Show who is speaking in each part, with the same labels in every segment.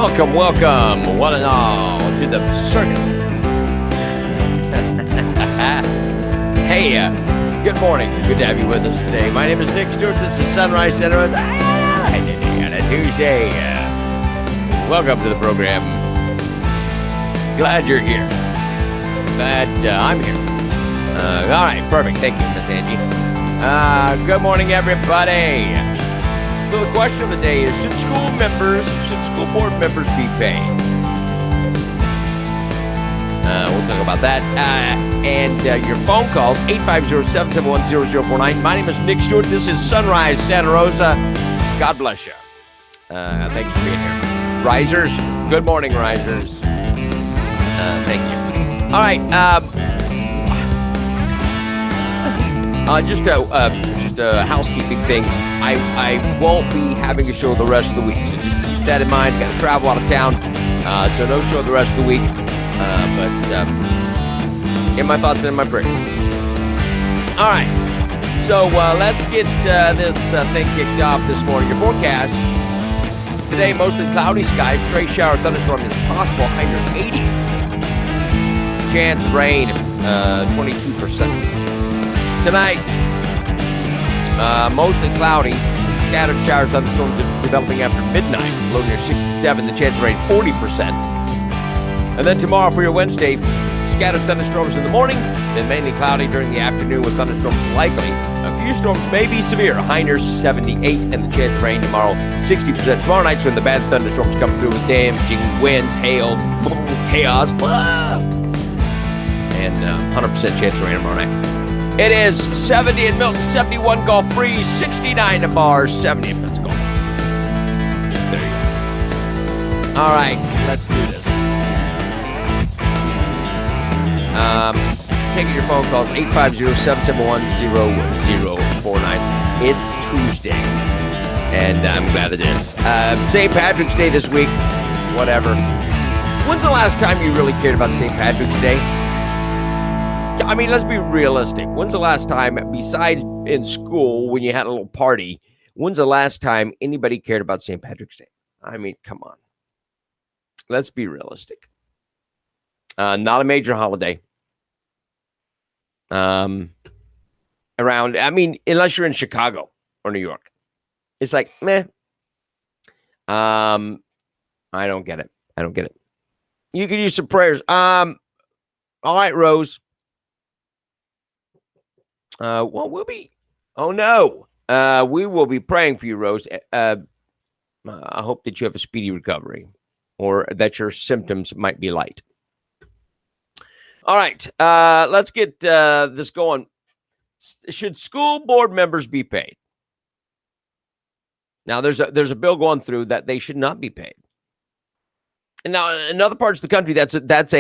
Speaker 1: Welcome, one and all, to the circus. Hey, good morning. Good to have you with us today. My name is Nick Stewart. This is Sunrise Center on a Tuesday. Welcome to the program. Glad you're here. Glad I'm here. All right, perfect. Thank you, Miss Angie. Good morning, everybody. So the question of the day is, should school board members be paid? We'll talk about that. And your phone calls, 850-771-0049. My name is Nick Stewart. This is Sunrise Santa Rosa. God bless you. Thanks for being here. Risers, good morning, risers. Thank you. All right. Just a housekeeping thing. I won't be having a show the rest of the week, so just keep that in mind. Got to travel out of town, so no show the rest of the week. But in my thoughts and in my prayers. All right, so let's get this thing kicked off this morning. Your forecast today: mostly cloudy skies, stray shower, thunderstorm is possible. High near 80. Chance of rain, 22%. Tonight, mostly cloudy, scattered showers, thunderstorms developing after midnight, low near 67, the chance of rain 40%. And then tomorrow for your Wednesday, scattered thunderstorms in the morning, then mainly cloudy during the afternoon with thunderstorms likely. A few storms may be severe, high near 78, and the chance of rain tomorrow 60%. Tomorrow night's when the bad thunderstorms come through with damaging winds, hail, chaos, and 100% chance of rain tomorrow night. It is 70 in Milton, 71 Gulf Breeze, 69 in Bars, 70 in Pensacola. There you go. All right, let's do this. Taking your phone calls, 850-771-0049. It's Tuesday, and I'm glad it is. St. Patrick's Day this week, whatever. When's the last time you really cared about St. Patrick's Day? I mean, let's be realistic. When's the last time, besides in school when you had a little party, when's the last time anybody cared about St. Patrick's Day? I mean, come on. Let's be realistic. Not a major holiday. Unless you're in Chicago or New York. It's like, meh. I don't get it. You could use some prayers. All right, Rose. We will be praying for you, Rose. I hope that you have a speedy recovery or that your symptoms might be light. All right, let's get this going. Should school board members be paid? Now, there's a bill going through that they should not be paid. And now, in other parts of the country, that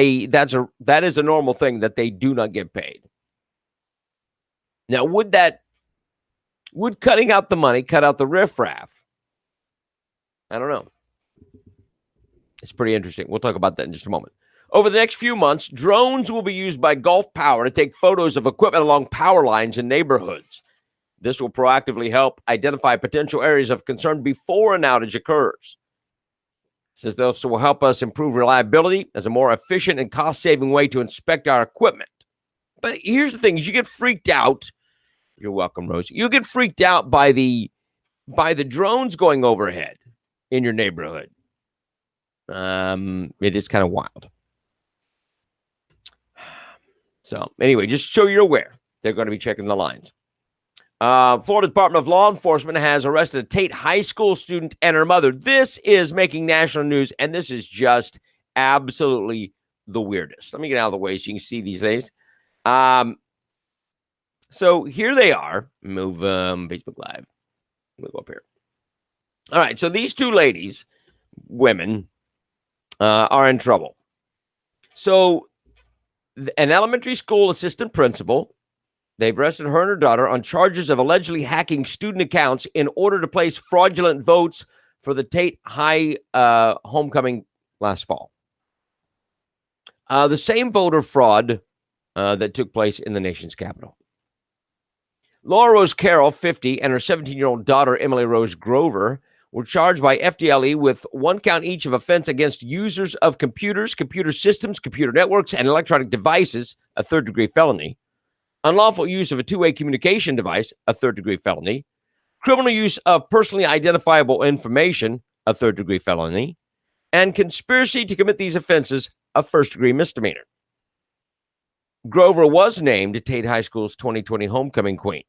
Speaker 1: is a normal thing that they do not get paid. Now, would cutting out the money cut out the riffraff? I don't know. It's pretty interesting. We'll talk about that in just a moment. Over the next few months, drones will be used by Gulf Power to take photos of equipment along power lines in neighborhoods. This will proactively help identify potential areas of concern before an outage occurs. It says this will help us improve reliability as a more efficient and cost-saving way to inspect our equipment. But here's the thing: is you get freaked out. You're welcome, Rosa. You get freaked out by the drones going overhead in your neighborhood. It is kind of wild. So anyway, just so you're aware, they're going to be checking the lines. Florida Department of Law Enforcement has arrested a Tate High School student and her mother. This is making national news, and this is just absolutely the weirdest. Let me get out of the way so you can see these things. So here they are. Move Facebook Live. We'll go up here. All right. So these two ladies, women, are in trouble. So an elementary school assistant principal, they've arrested her and her daughter on charges of allegedly hacking student accounts in order to place fraudulent votes for the Tate High homecoming last fall. The same voter fraud that took place in the nation's capital. Laura Rose Carroll, 50, and her 17-year-old daughter, Emily Rose Grover, were charged by FDLE with 1 count each of offense against users of computers, computer systems, computer networks, and electronic devices, a third-degree felony. Unlawful use of a two-way communication device, a third-degree felony. Criminal use of personally identifiable information, a third-degree felony. And conspiracy to commit these offenses, a first-degree misdemeanor. Grover was named Tate High School's 2020 homecoming queen.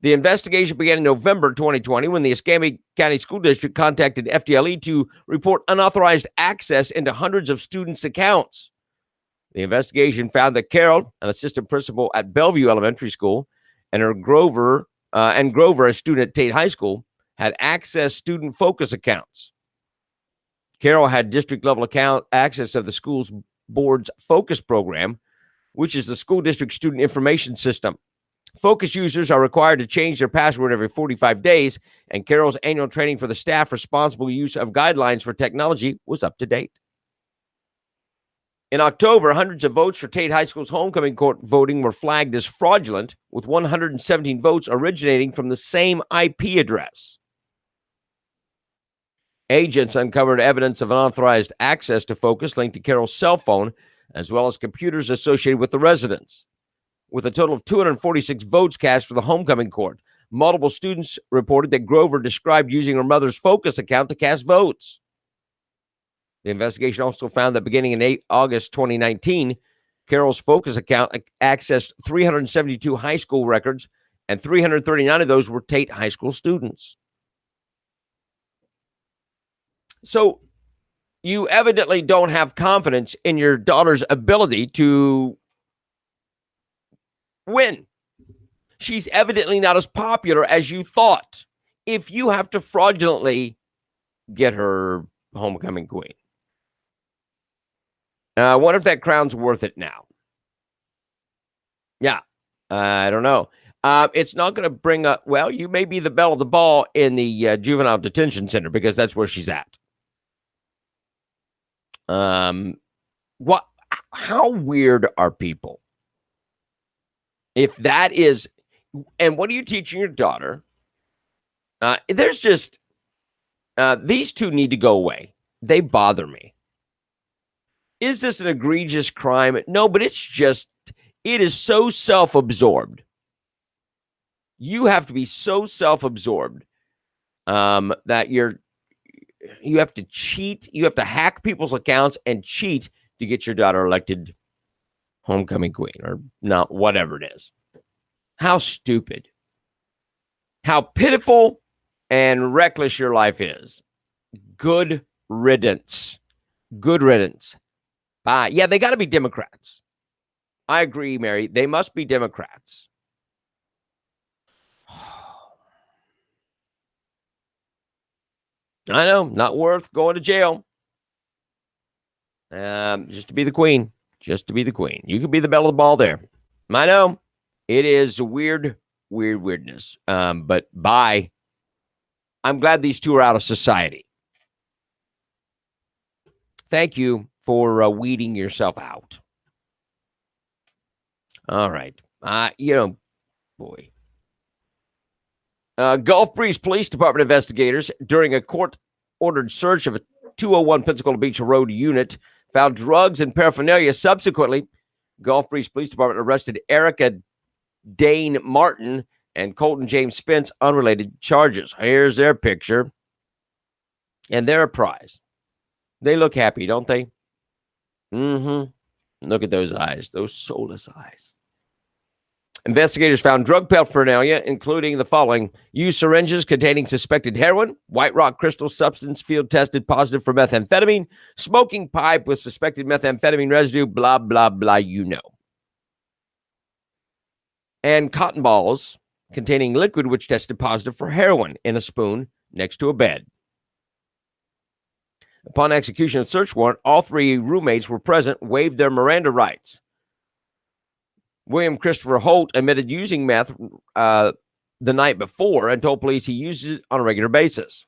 Speaker 1: The investigation began in November 2020 when the Escambia County School District contacted FDLE to report unauthorized access into hundreds of students' accounts. The investigation found that Carol, an assistant principal at Bellevue Elementary School, and Grover, a student at Tate High School, had accessed student focus accounts. Carol had district-level account access of the school's board's focus program, which is the school district student information system. Focus users are required to change their password every 45 days, and Carol's annual training for the staff responsible use of guidelines for technology was up to date. In October, hundreds of votes for Tate High School's homecoming court voting were flagged as fraudulent, with 117 votes originating from the same IP address. Agents uncovered evidence of unauthorized access to Focus linked to Carol's cell phone, as well as computers associated with the residence. With a total of 246 votes cast for the homecoming court, multiple students reported that Grover described using her mother's Focus account to cast votes. The investigation also found that beginning in August 2019, Carol's Focus account accessed 372 high school records, and 339 of those were Tate High School students. So you evidently don't have confidence in your daughter's ability to win. She's evidently not as popular as you thought if you have to fraudulently get her homecoming queen. I wonder if that crown's worth it now. Yeah, I don't know. It's not going to bring up, well, you may be the belle of the ball in the juvenile detention center because that's where she's at. What? How weird are people? If that is, and what are you teaching your daughter? There's just, these two need to go away. They bother me. Is this an egregious crime? No, but it's just, it is so self-absorbed. You have to be so self-absorbed that you have to cheat. You have to hack people's accounts and cheat to get your daughter elected homecoming queen or not, whatever it is. How stupid. How pitiful and reckless your life is. Good riddance. Good riddance. Yeah, they got to be Democrats. I agree, Mary. They must be Democrats. I know, not worth going to jail. Just to be the queen. Just to be the queen. You could be the belle of the ball there. I know. It is weirdness. But bye. I'm glad these two are out of society. Thank you for weeding yourself out. All right. Boy. Gulf Breeze Police Department investigators, during a court-ordered search of a 201 Pensacola Beach Road unit, found drugs and paraphernalia. Subsequently, Gulf Breeze Police Department arrested Erica Dane Martin and Colton James Spence, unrelated charges. Here's their picture. And they're a prize. They look happy, don't they? Look at those eyes, those soulless eyes. Investigators found drug paraphernalia, including the following: used syringes containing suspected heroin, White Rock crystal substance field tested positive for methamphetamine, smoking pipe with suspected methamphetamine residue, blah, blah, blah, and cotton balls containing liquid which tested positive for heroin in a spoon next to a bed. Upon execution of the search warrant, all three roommates were present, waived their Miranda rights. William Christopher Holt admitted using meth the night before and told police he uses it on a regular basis.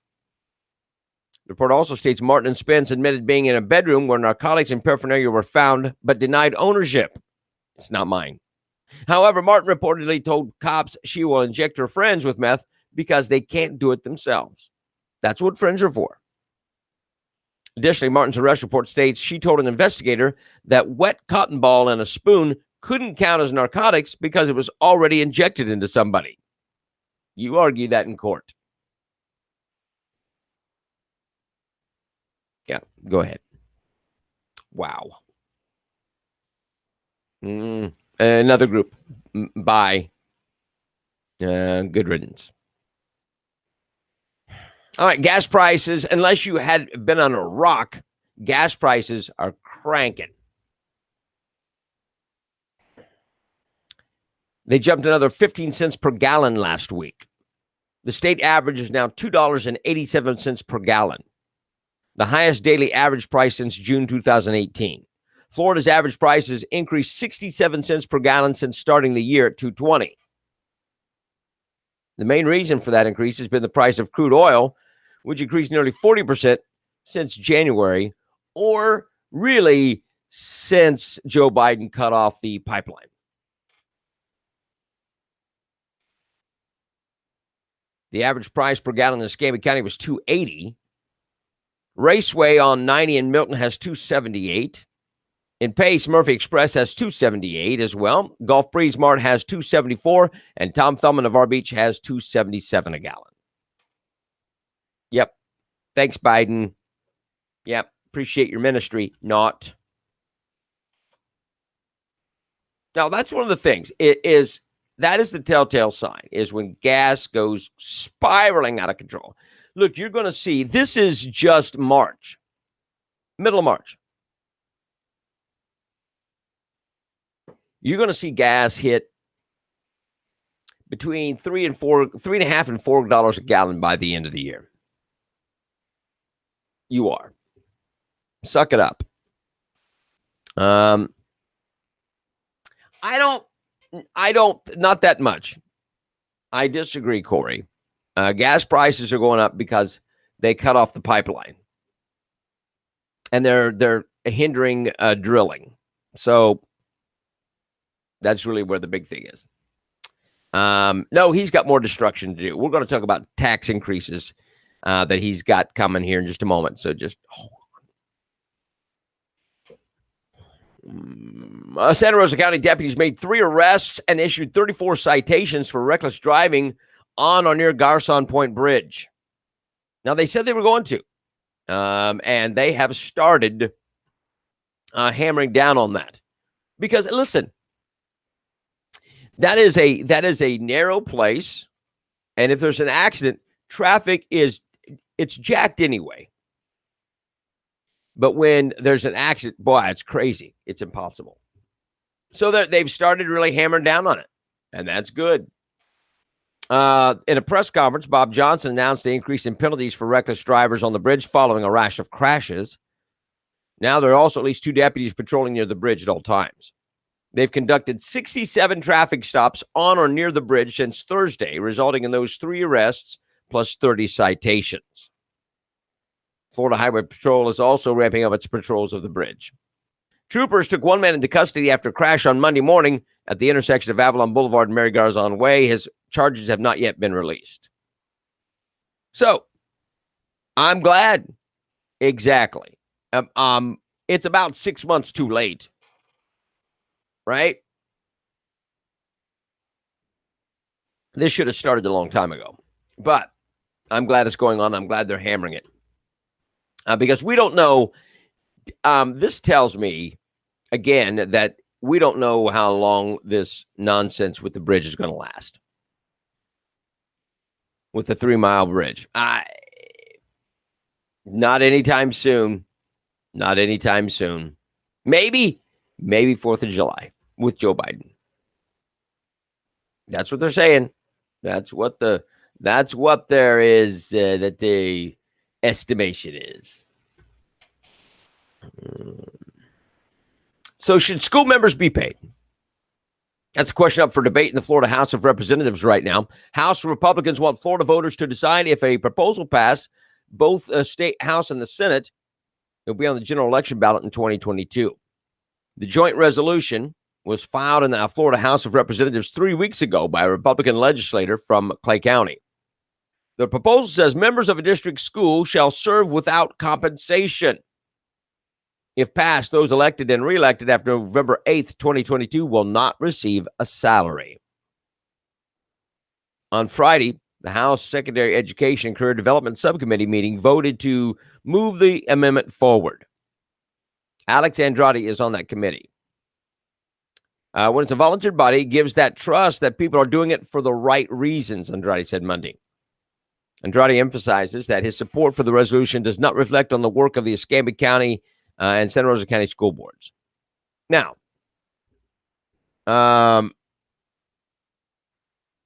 Speaker 1: The report also states Martin and Spence admitted being in a bedroom where narcotics and paraphernalia were found, but denied ownership. It's not mine. However, Martin reportedly told cops she will inject her friends with meth because they can't do it themselves. That's what friends are for. Additionally, Martin's arrest report states she told an investigator that wet cotton ball and a spoon couldn't count as narcotics because it was already injected into somebody. You argue that in court. Yeah, go ahead. Wow. Another group. Bye. Good riddance. All right, gas prices, unless you had been on a rock, gas prices are cranking. They jumped another 15 cents per gallon last week. The state average is now $2.87 per gallon, the highest daily average price since June 2018. Florida's average prices increased 67 cents per gallon since starting the year at $2.20. The main reason for that increase has been the price of crude oil, which increased nearly 40% since January, or really since Joe Biden cut off the pipeline. The average price per gallon in Escambia County was $2.80. Raceway on 90 in Milton has $2.78. In Pace, Murphy Express has $2.78 as well. Gulf Breeze Mart has $2.74, and Tom Thumb in Navarre Beach has $2.77 a gallon. Yep. Thanks, Biden. Yep. Appreciate your ministry. Not. Now, that's one of the things. That is the telltale sign, is when gas goes spiraling out of control. Look, you're going to see, this is just March, middle of March. You're going to see gas hit between $3.50 and $4 a gallon by the end of the year. You are. Suck it up. I don't, not that much. I disagree, Corey. Gas prices are going up because they cut off the pipeline. And they're hindering drilling. So that's really where the big thing is. No, he's got more destruction to do. We're going to talk about tax increases that he's got coming here in just a moment. So just hold on. Santa Rosa County deputies made 3 arrests and issued 34 citations for reckless driving on or near Garcon Point Bridge. Now, they said they were going to, and they have started hammering down on that. Because, listen, that is a narrow place, and if there's an accident, traffic it's jacked anyway. But when there's an accident, boy, it's crazy. It's impossible. So they've started really hammering down on it, and that's good. In a press conference, Bob Johnson announced the increase in penalties for reckless drivers on the bridge following a rash of crashes. Now there are also at least 2 deputies patrolling near the bridge at all times. They've conducted 67 traffic stops on or near the bridge since Thursday, resulting in those 3 arrests plus 30 citations. Florida Highway Patrol is also ramping up its patrols of the bridge. Troopers took 1 man into custody after a crash on Monday morning at the intersection of Avalon Boulevard and Mary Garzon Way. His charges have not yet been released. So, I'm glad. Exactly. It's about 6 months too late. Right? This should have started a long time ago. But I'm glad it's going on. I'm glad they're hammering it. Because we don't know. This tells me, again, that we don't know how long this nonsense with the bridge is going to last. With the 3-mile bridge. Not anytime soon. Not anytime soon. Maybe 4th of July with Joe Biden. That's what they're saying. That's what there is, that the estimation is. So should school members be paid? That's a question up for debate in the Florida House of Representatives right now. House Republicans want Florida voters to decide if a proposal passed both the state House and the Senate. It'll be on the general election ballot in 2022. The joint resolution was filed in the Florida House of Representatives 3 weeks ago by a Republican legislator from Clay County. The proposal says members of a district school shall serve without compensation. If passed, those elected and reelected after November 8th, 2022 will not receive a salary. On Friday, the House Secondary Education and Career Development Subcommittee meeting voted to move the amendment forward. Alex Andrade is on that committee. When it's a volunteer body, it gives that trust that people are doing it for the right reasons, Andrade said Monday. Andrade emphasizes that his support for the resolution does not reflect on the work of the Escambia County and Santa Rosa County school boards. Now,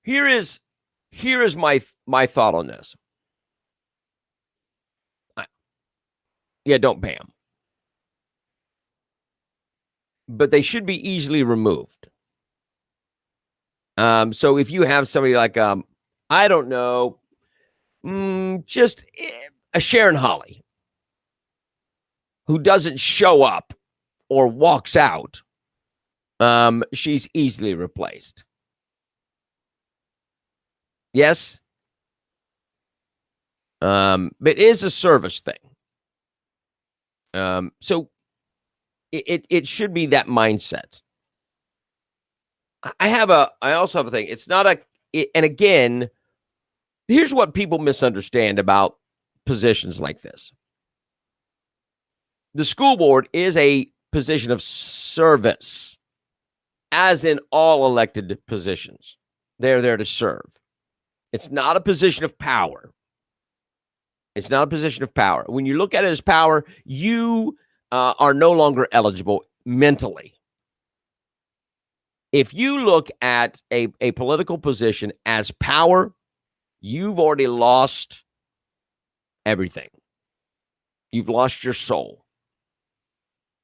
Speaker 1: here is my thought on this. Yeah, don't pay them. But they should be easily removed. So if you have somebody like, I don't know, just a Sharon Holly who doesn't show up or walks out, she's easily replaced. Yes. But it is a service thing. So it should be that mindset. I also have a thing. It's not and again, here's what people misunderstand about positions like this. The school board is a position of service, as in all elected positions. They're there to serve. It's not a position of power. It's not a position of power. When you look at it as power, you are no longer eligible mentally. If you look at a political position as power, you've already lost everything. You've lost your soul.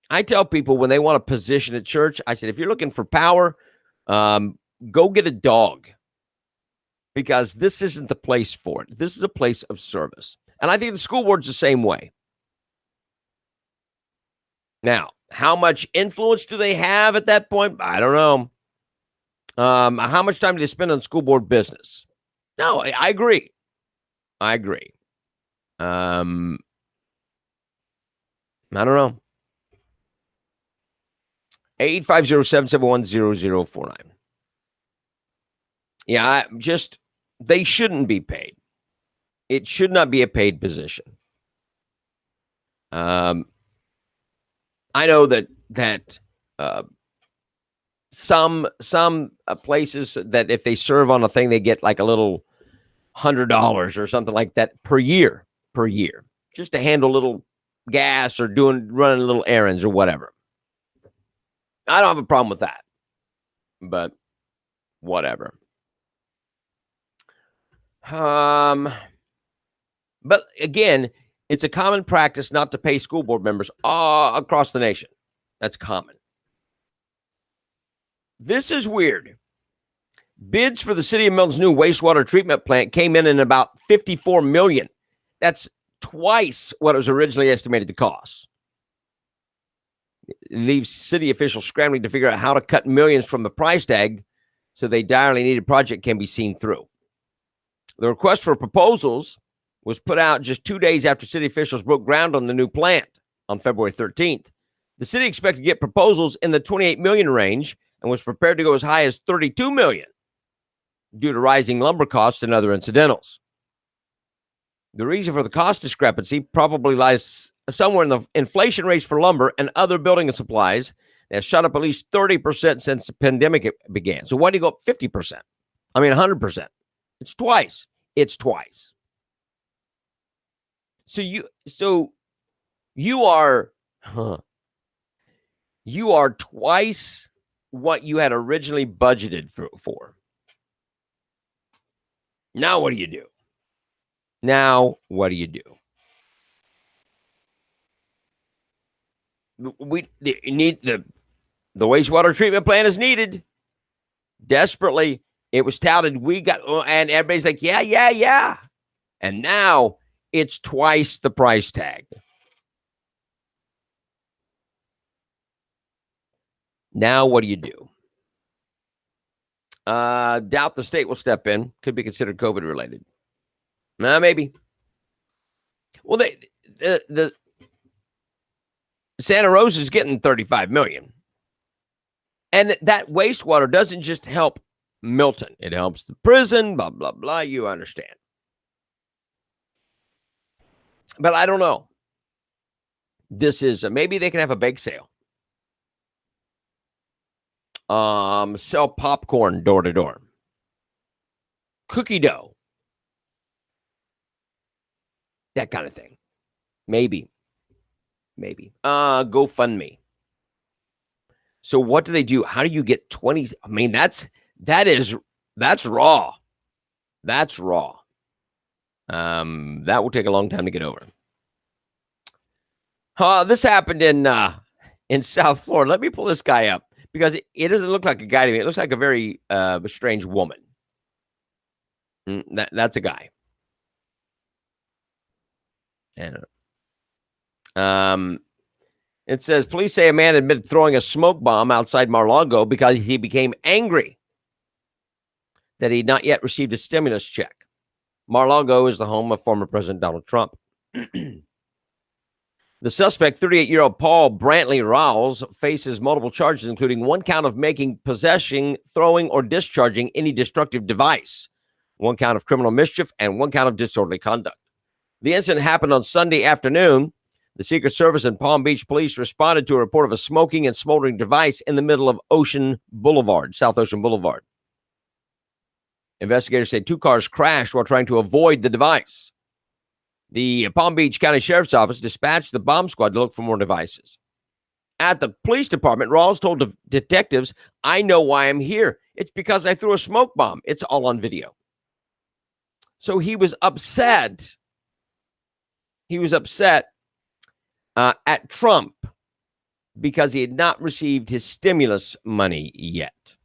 Speaker 1: I tell people when they want a position at church, I said, if you're looking for power, go get a dog, because this isn't the place for it. This is a place of service. And I think the school board's the same way. Now, how much influence do they have at that point? I don't know. How much time do they spend on school board business? No, I agree. I don't know. 850-771-0049. Yeah, they shouldn't be paid. It should not be a paid position. I know that some places that if they serve on a thing, they get like a little $100 or something like that per year, just to handle little gas or running little errands or whatever. I don't have a problem with that, but whatever. But again, it's a common practice not to pay school board members across the nation. That's common. This is weird. Bids for the city of Milton's new wastewater treatment plant came in about $54 million. That's twice what it was originally estimated to cost. It leaves city officials scrambling to figure out how to cut millions from the price tag so the direly needed project can be seen through. The request for proposals was put out just 2 days after city officials broke ground on the new plant on February 13th. The city expected to get proposals in the $28 million range and was prepared to go as high as $32 million due to rising lumber costs and other incidentals. The reason for the cost discrepancy probably lies somewhere in the inflation rates for lumber and other building supplies that shot up at least 30% since the pandemic began. So why do you go up 50%? I mean, 100%. It's twice. So you are twice what you had originally budgeted for. Now what do you do? We need the wastewater treatment plant is needed desperately. It was touted and everybody's like, yeah. And now it's twice the price tag. Now what do you do? Doubt the state will step in. Could be considered COVID related. Maybe. Well, the Santa Rosa is getting $35 million. And that wastewater doesn't just help Milton. It helps the prison, blah, blah, blah. You understand. But I don't know. This is, maybe they can have a bake sale. Sell popcorn door to door. Cookie dough. That kind of thing. Maybe. GoFundMe. So what do they do? How do you get 20? I mean, that's raw. That's raw. That will take a long time to get over. This happened in South Florida. Let me pull this guy up because it doesn't look like a guy to me. It looks like a very strange woman. That's a guy. And it says police say a man admitted throwing a smoke bomb outside Mar-a-Lago because he became angry that he had not yet received a stimulus check. Mar-a-Lago is the home of former President Donald Trump. The suspect, 38-year-old Paul Brantley Rawls, faces multiple charges, including one count of making, possessing, throwing, or discharging any destructive device, one count of criminal mischief, and one count of disorderly conduct. The incident happened on Sunday afternoon. The Secret Service and Palm Beach police responded to a report of a smoking and smoldering device in the middle of South Ocean Boulevard. Investigators say two cars crashed while trying to avoid the device. The Palm Beach County Sheriff's Office dispatched the bomb squad to look for more devices. At the police department, Rawls told detectives, "I know why I'm here. It's because I threw a smoke bomb. It's all on video." So he was upset. At Trump because he had not received his stimulus money yet.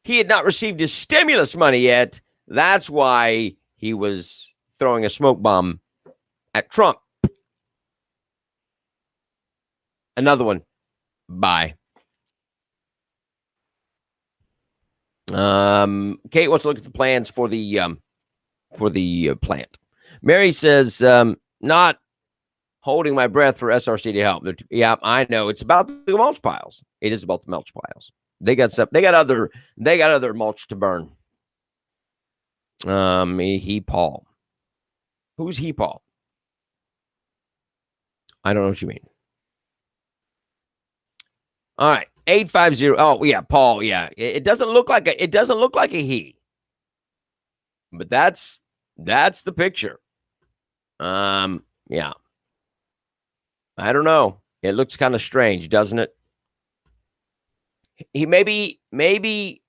Speaker 1: He had not received his stimulus money yet. That's why he was throwing a smoke bomb at Trump. Another one. Bye. Kate wants to look at the plans for the plant. Mary says, not holding my breath for SRC to help. Yeah, I know. It's about the mulch piles. It is about the mulch piles. They got stuff. They got other mulch to burn. Paul. Who's Paul? I don't know what you mean. All right. 850. Oh, yeah, Paul. Yeah. It doesn't look like a he. But that's the picture. Yeah. I don't know. It looks kind of strange, doesn't it? He maybe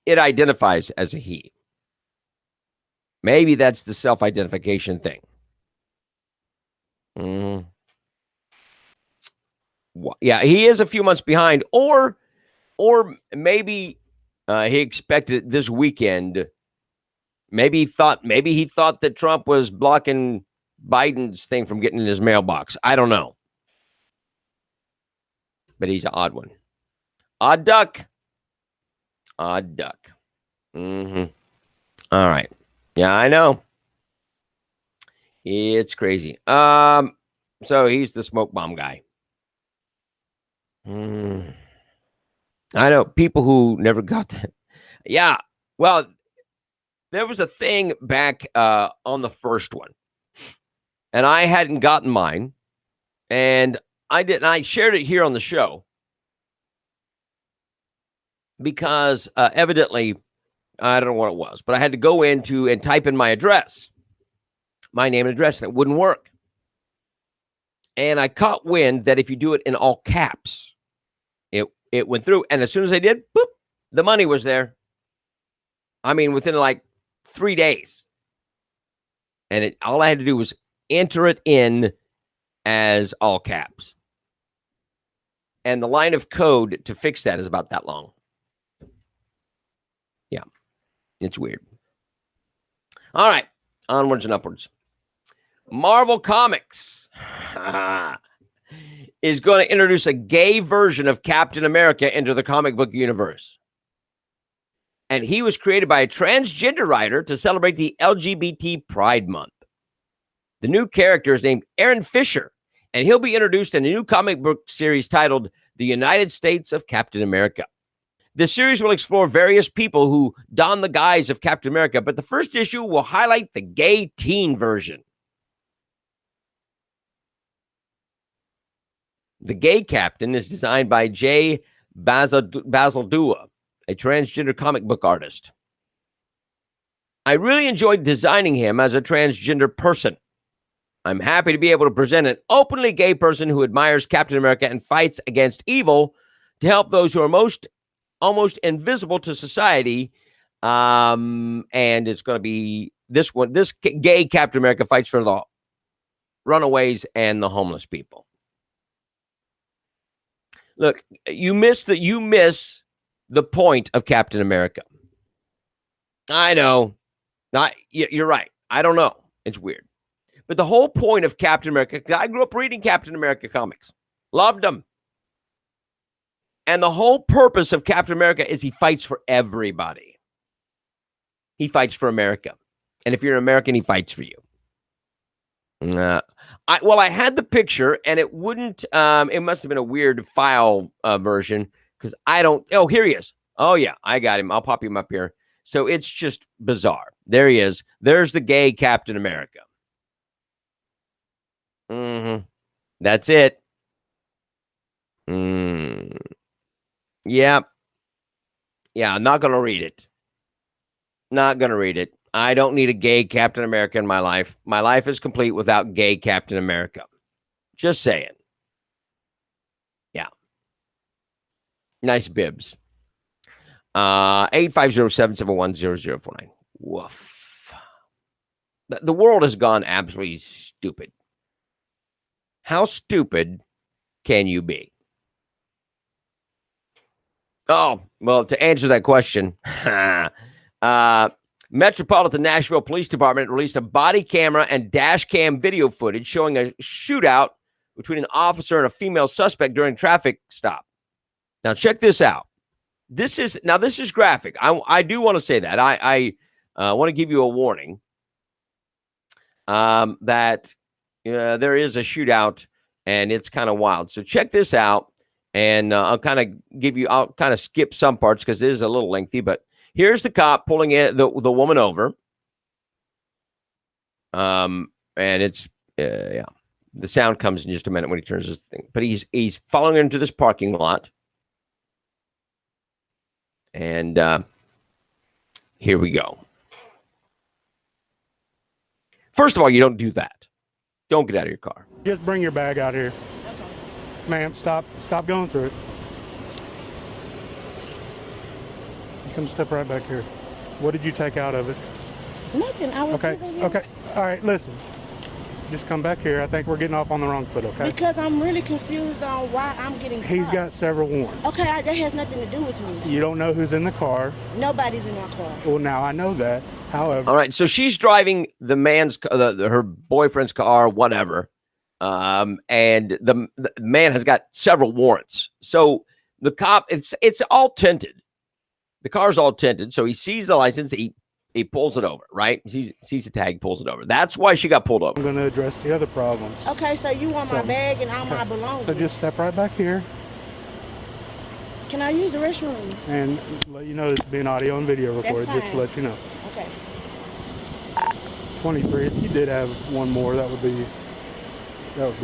Speaker 1: it identifies as a he. Maybe that's the self-identification thing. Yeah, he is a few months behind, or maybe he expected it this weekend. Maybe he thought that Trump was blocking Biden's thing from getting in his mailbox. I don't know. But he's an odd one. Odd duck. Odd duck. All right. Yeah, I know. It's crazy. So he's the smoke bomb guy. I know people who never got that. Yeah. Well, there was a thing back on the first one, and I hadn't gotten mine, and I shared it here on the show because evidently, I don't know what it was, but I had to go into and type in my address, my name and address, and it wouldn't work. And I caught wind that if you do it in all caps, it went through. And as soon as I did, boop, the money was there. I mean, within like 3 days. And all I had to do was enter it in as all caps. And the line of code to fix that is about that long. Yeah, it's weird. All right, onwards and upwards. Marvel Comics is going to introduce a gay version of Captain America into the comic book universe. And he was created by a transgender writer to celebrate the LGBT Pride Month. The new character is named Aaron Fisher, and he'll be introduced in a new comic book series titled The United States of Captain America. The series will explore various people who don the guise of Captain America, but the first issue will highlight the gay teen version. The gay captain is designed by Jay Bazaldua, a transgender comic book artist. I really enjoyed designing him as a transgender person. I'm happy to be able to present an openly gay person who admires Captain America and fights against evil to help those who are almost invisible to society. And it's going to be this gay Captain America fights for the runaways and the homeless people. Look, you miss the point of Captain America. I know. You're right. I don't know. It's weird. But the whole point of Captain America, because I grew up reading Captain America comics. Loved them. And the whole purpose of Captain America is he fights for everybody. He fights for America. And if you're an American, he fights for you. I had the picture, and it wouldn't, it must have been a weird file version, because I don't, oh, here he is. Oh, yeah, I got him. I'll pop him up here. So it's just bizarre. There he is. There's the gay Captain America. That's it. Yeah. Yeah, I'm not going to read it. Not going to read it. I don't need a gay Captain America in my life. My life is complete without gay Captain America. Just saying. Yeah. Nice bibs. 850-771-0049. Woof. The world has gone absolutely stupid. How stupid can you be? Oh, well, to answer that question, Metropolitan Nashville Police Department released a body camera and dash cam video footage showing a shootout between an officer and a female suspect during a traffic stop. Now, check this out. This is graphic. I do want to say that. I want to give you a warning that there is a shootout, and it's kind of wild. So check this out, and I'll kind of skip some parts because it is a little lengthy, but here's the cop pulling the woman over. And it's, yeah, the sound comes in just a minute when he turns his thing, but he's following her into this parking lot. And here we go. First of all, you don't do that. Don't get out of your car.
Speaker 2: Just bring your bag out here. Ma'am, stop going through it. Come step right back here. What did you take out of it?
Speaker 3: Nothing. I was
Speaker 2: Okay. All right, listen. Just come back here. I think we're getting off on the wrong foot, okay?
Speaker 3: Because I'm really confused on why I'm getting stopped.
Speaker 2: He's got several warrants.
Speaker 3: Okay, that has nothing to do with me.
Speaker 2: You don't know who's in the car.
Speaker 3: Nobody's in my car.
Speaker 2: Well, now I know that. However.
Speaker 1: All right, so she's driving the man's, her boyfriend's car, whatever. And the man has got several warrants. So the cop, it's all tinted. The car's all tinted. So he sees the license. He pulls it over, right? He sees the tag, pulls it over. That's why she got pulled over.
Speaker 2: I'm going to address the other problems.
Speaker 3: Okay, so you want my bag and all my belongings.
Speaker 2: So just step right back here.
Speaker 3: Can I use the restroom?
Speaker 2: And let you know this is being audio and video recorded, just to let you know.
Speaker 3: Okay.
Speaker 2: 23. If you did have one more, that would be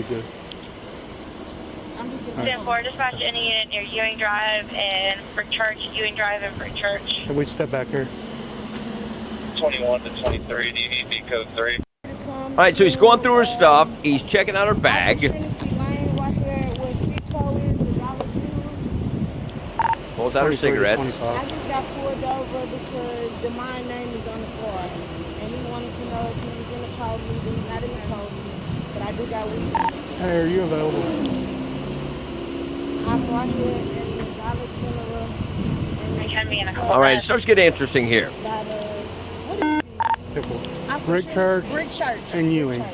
Speaker 2: good.
Speaker 4: 10-4, dispatch any unit near Ewing Drive and for church, Ewing Drive and for church.
Speaker 2: Can we step back here?
Speaker 5: 21 to 23, do you need me code 3?
Speaker 1: All right, so he's going through her stuff. He's checking out her bag. Pulls out her cigarettes.
Speaker 3: I just got pulled over because the my name is on the car. And he wanted to know if he was in the car with me. He's not in the car with me. But I do got weed.
Speaker 2: Hey, are you available?
Speaker 3: I'm right here in the Dollar General.
Speaker 1: All right, it starts getting interesting here.
Speaker 2: Brick Church and Ewing.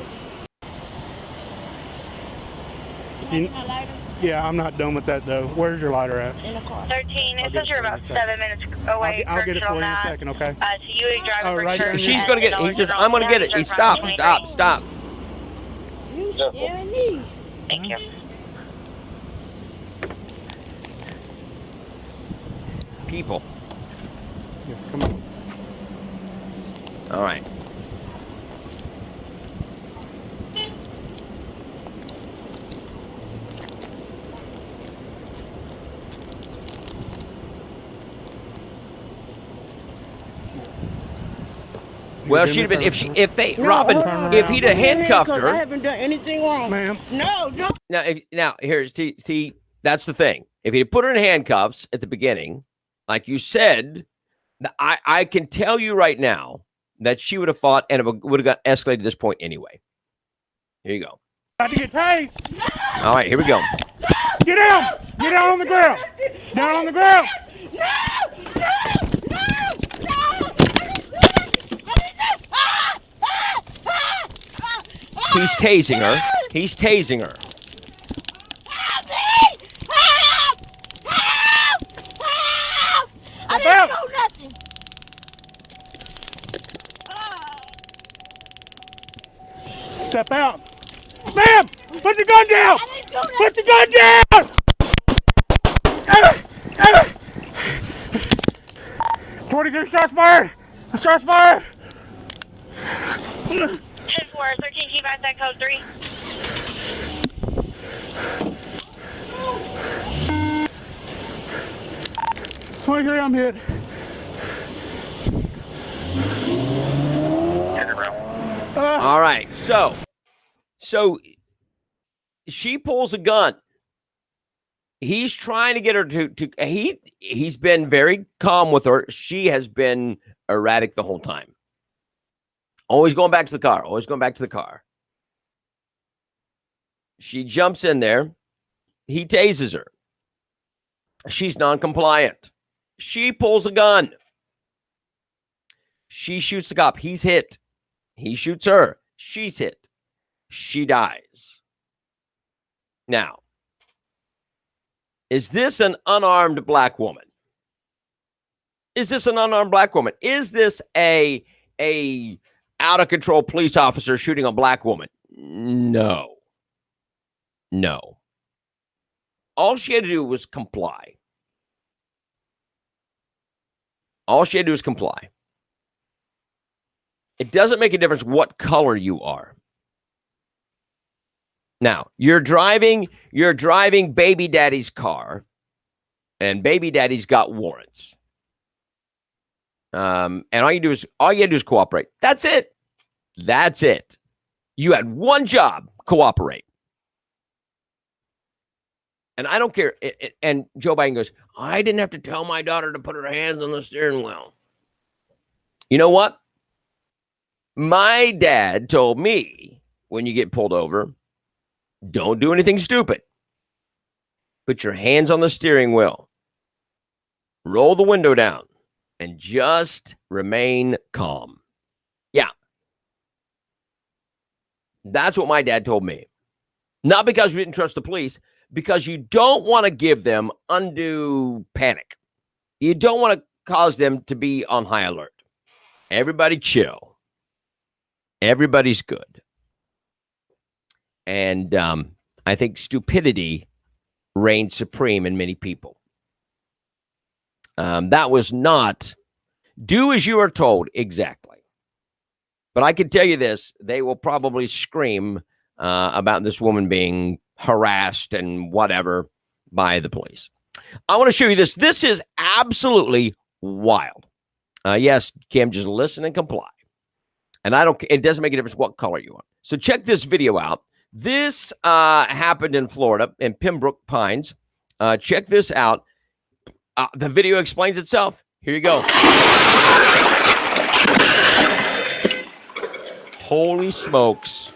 Speaker 2: Yeah, I'm not done with that though. Where's your lighter at?
Speaker 3: In the car.
Speaker 4: 13.
Speaker 2: I'll
Speaker 4: It
Speaker 2: get
Speaker 4: says
Speaker 2: it
Speaker 4: you're
Speaker 2: for you
Speaker 4: about
Speaker 2: in a second.
Speaker 4: 7 minutes away.
Speaker 2: I'll get it
Speaker 4: Correctional
Speaker 2: for you in a
Speaker 4: map.
Speaker 2: second, okay?
Speaker 4: So you driving for
Speaker 2: right there.
Speaker 4: church.
Speaker 1: She's gonna get. He says, "I'm gonna get it." He stop.
Speaker 3: You scaring me.
Speaker 4: Thank you.
Speaker 1: People.
Speaker 2: Yeah, come on.
Speaker 1: All right. Well, she'd have been if they
Speaker 3: No,
Speaker 1: Robin
Speaker 3: hold on.
Speaker 1: if he'd have handcuffed
Speaker 3: I
Speaker 1: her.
Speaker 3: haven't done anything wrong.
Speaker 2: Ma'am.
Speaker 3: No.
Speaker 1: Now here's see that's the thing. If he'd put her in handcuffs at the beginning, like you said, I can tell you right now that she would have fought and it would have got escalated to this point anyway. Here you go.
Speaker 2: Got to get paid.
Speaker 1: All right, here we go.
Speaker 2: Get down. Get down on the ground. Down on the ground.
Speaker 1: He's tasing her. He's tasing her.
Speaker 3: I didn't do nothing.
Speaker 2: Step out. Ma'am, put the gun down. Put the gun down. 23 shots fired. Shots fired.
Speaker 4: 10-4, 13, keep at that code 3.
Speaker 2: Here I'm hit.
Speaker 1: All right, so she pulls a gun. He's trying to get her to he's been very calm with her. She has been erratic the whole time. Always going back to the car. Always going back to the car. She jumps in there. He tases her. She's non-compliant. She pulls a gun. She shoots the cop. He's hit. He shoots her. She's hit. She dies. Now, is this an unarmed black woman? Is this an unarmed black woman? Is this a out of control police officer shooting a black woman? No. All she had to do was comply. All she had to do was comply. It doesn't make a difference what color you are. Now, you're driving baby daddy's car, and baby daddy's got warrants. And all you had to do is cooperate. That's it. You had one job, cooperate. And I don't care. And Joe Biden goes, I didn't have to tell my daughter to put her hands on the steering wheel. You know what? My dad told me when you get pulled over, don't do anything stupid. Put your hands on the steering wheel. Roll the window down and just remain calm. Yeah. That's what my dad told me. Not because we didn't trust the police, because you don't want to give them undue panic. You don't want to cause them to be on high alert. Everybody chill. Everybody's good. And I think stupidity reigns supreme in many people. That was not do as you are told exactly. But I can tell you this, they will probably scream about this woman being harassed and whatever by the police. I want to show you this. This is absolutely wild. Yes, Kim, just listen and comply. And it doesn't make a difference what color you are. So check this video out. This happened in Florida, in Pembroke Pines. Check this out. The video explains itself. Here you go. Holy smokes.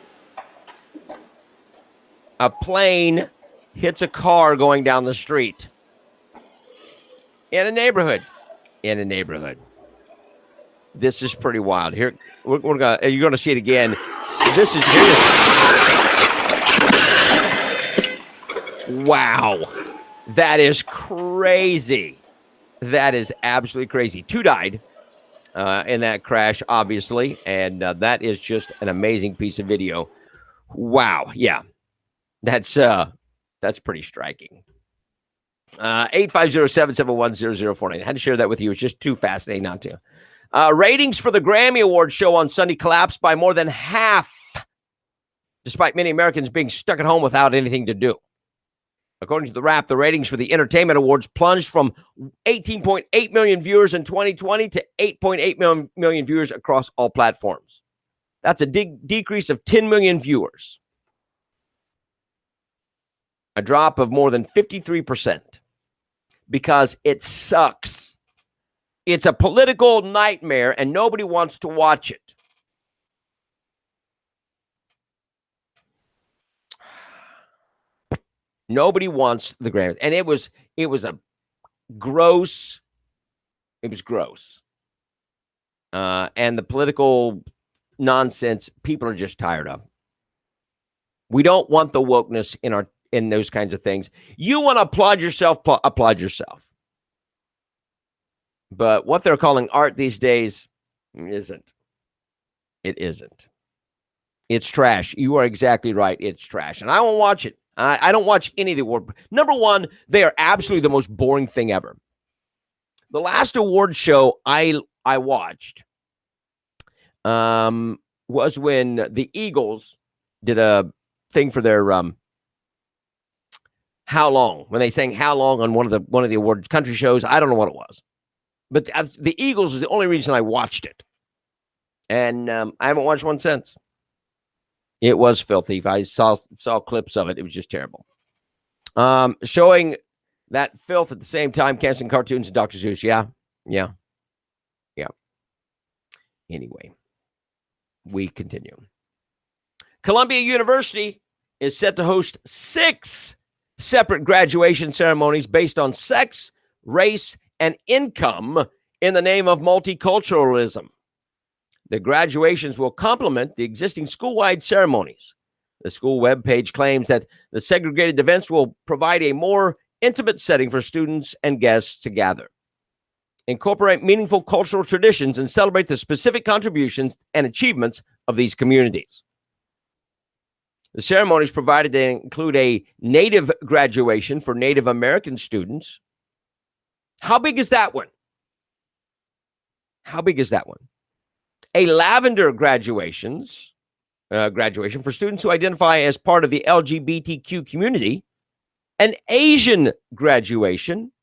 Speaker 1: A plane hits a car going down the street. In a neighborhood. This is pretty wild. Here, you're going to see it again. Wow. That is crazy. That is absolutely crazy. 2 died in that crash, obviously, and that is just an amazing piece of video. Wow. Yeah. That's pretty striking. 850-771-0049. I had to share that with you. It's just too fascinating not to. Ratings for the Grammy Awards show on Sunday collapsed by more than half, despite many Americans being stuck at home without anything to do. According to the Wrap, the ratings for the Entertainment Awards plunged from 18.8 million viewers in 2020 to 8.8 million viewers across all platforms. That's a decrease of 10 million viewers. A drop of more than 53%. Because it sucks. It's a political nightmare and nobody wants to watch it. Nobody wants the Grammys. And it was a gross. It was gross. And the political nonsense people are just tired of. We don't want the wokeness in those kinds of things. You want to applaud yourself, applaud yourself. But what they're calling art these days isn't. It isn't. It's trash. You are exactly right. It's trash. And I won't watch it. I don't watch any of the award. Number one, they are absolutely the most boring thing ever. The last award show I watched was when the Eagles did a thing for their How Long, when they sang How Long on one of the award country shows. I don't know what it was. But the Eagles is the only reason I watched it. And I haven't watched one since. It was filthy. I saw clips of it. It was just terrible. Showing that filth at the same time, canceling cartoons and Dr. Seuss. Yeah. Anyway, we continue. Columbia University is set to host 6 separate graduation ceremonies based on sex, race, and income in the name of multiculturalism. The graduations will complement the existing school-wide ceremonies. The school webpage claims that the segregated events will provide a more intimate setting for students and guests to gather, incorporate meaningful cultural traditions, and celebrate the specific contributions and achievements of these communities. The ceremonies provided to include a Native graduation for Native American students. How big is that one? A lavender graduation for students who identify as part of the LGBTQ community, an Asian graduation,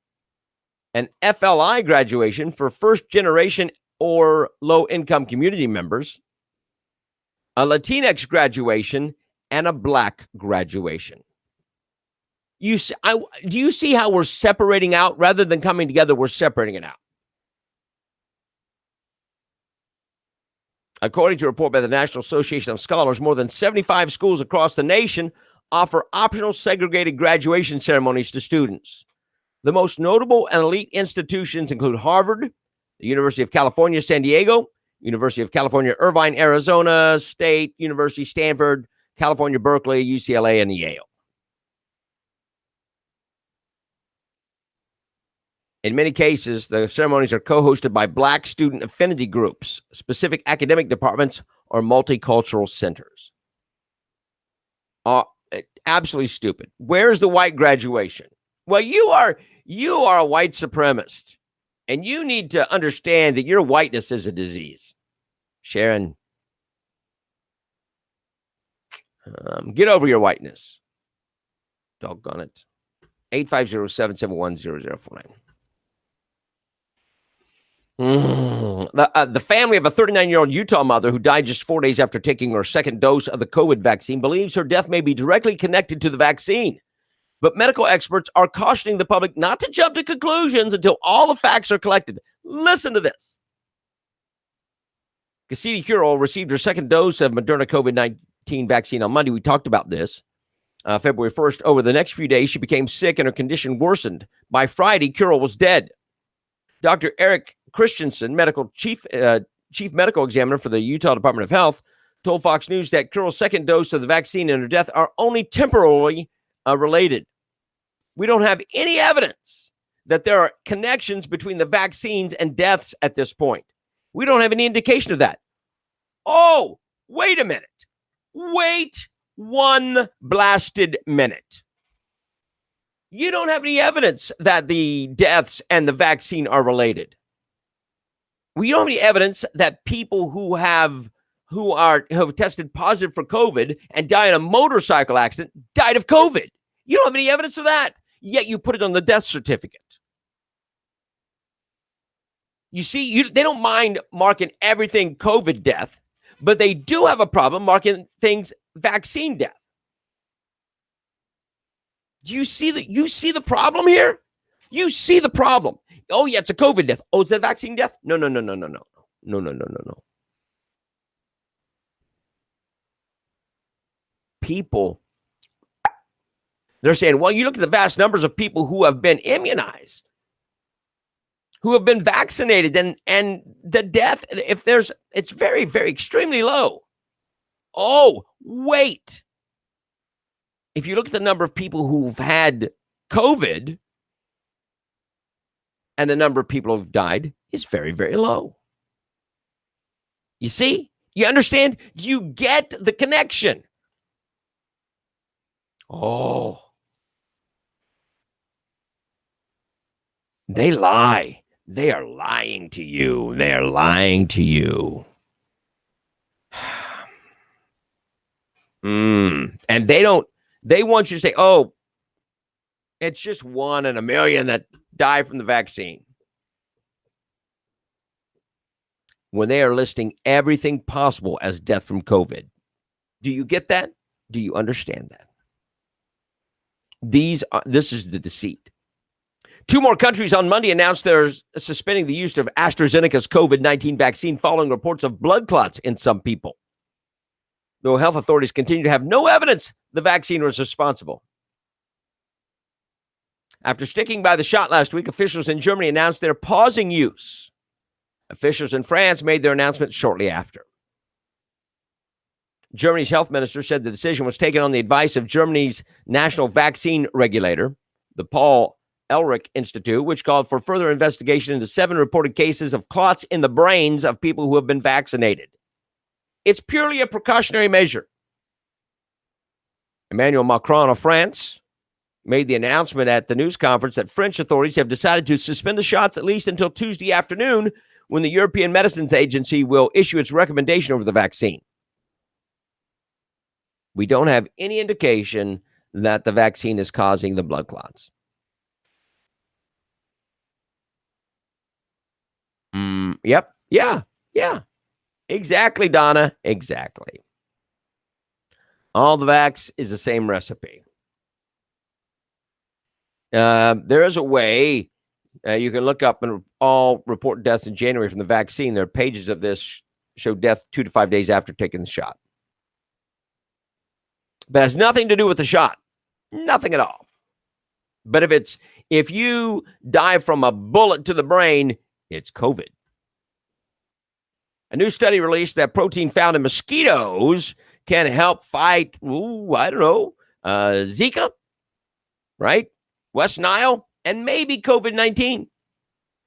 Speaker 1: an FLI graduation for first generation or low income community members, a Latinx graduation, and a Black graduation. Do you see how we're separating out rather than coming together? We're separating it out. According to a report by the National Association of Scholars, more than 75 schools across the nation offer optional segregated graduation ceremonies to students. The most notable and elite institutions include Harvard, the University of California, San Diego, University of California, Irvine, Arizona State University, Stanford, California, Berkeley, UCLA, and Yale. In many cases, the ceremonies are co-hosted by Black student affinity groups, specific academic departments, or multicultural centers. Absolutely stupid. Where's the white graduation? Well, you are a white supremacist, and you need to understand that your whiteness is a disease. Sharon, get over your whiteness. Doggone it. 850-771-0049. The family of a 39-year-old Utah mother who died just 4 days after taking her second dose of the COVID vaccine believes her death may be directly connected to the vaccine. But medical experts are cautioning the public not to jump to conclusions until all the facts are collected. Listen to this. Cassidy Curl received her second dose of Moderna COVID-19 vaccine on Monday. We talked about this. February 1st. Over the next few days, she became sick and her condition worsened. By Friday, Curl was dead. Dr. Eric Christensen, chief medical examiner for the Utah Department of Health, told Fox News that Curl's second dose of the vaccine and her death are only temporarily related. We don't have any evidence that there are connections between the vaccines and deaths at this point. We don't have any indication of that. Oh, wait a minute. Wait one blasted minute. You don't have any evidence that the deaths and the vaccine are related. We don't have any evidence that people who have tested positive for COVID and die in a motorcycle accident died of COVID. You don't have any evidence of that, yet you put it on the death certificate. You see, they don't mind marking everything COVID death, but they do have a problem marking things vaccine death. Do you see the problem here? You see the problem. Oh, yeah, it's a COVID death. Oh, is that vaccine death? No. People, they're saying, well, you look at the vast numbers of people who have been immunized, who have been vaccinated, and the death, it's very, very extremely low. Oh, wait. If you look at the number of people who've had COVID and the number of people who've died, is very, very low. You see? You understand? Do you get the connection? Oh. They lie. They are lying to you. They are lying to you. And they want you to say, oh, it's just 1 in a million that die from the vaccine. When they are listing everything possible as death from COVID. Do you get that? Do you understand that? This is the deceit. 2 more countries on Monday announced they're suspending the use of AstraZeneca's COVID-19 vaccine following reports of blood clots in some people. Though health authorities continue to have no evidence the vaccine was responsible. After sticking by the shot last week, officials in Germany announced they're pausing use. Officials in France made their announcement shortly after. Germany's health minister said the decision was taken on the advice of Germany's national vaccine regulator, the Paul Ehrlich Institute, which called for further investigation into 7 reported cases of clots in the brains of people who have been vaccinated. It's purely a precautionary measure. Emmanuel Macron of France made the announcement at the news conference that French authorities have decided to suspend the shots at least until Tuesday afternoon, when the European Medicines Agency will issue its recommendation over the vaccine. We don't have any indication that the vaccine is causing the blood clots. Yep. Yeah. Exactly, Donna. Exactly. All the vax is the same recipe. There is a way you can look up and all report deaths in January from the vaccine. There are pages of this show death 2 to 5 days after taking the shot. But it has nothing to do with the shot. Nothing at all. But if you die from a bullet to the brain, it's COVID. A new study released that protein found in mosquitoes can help fight, Zika, right? West Nile, and maybe COVID-19.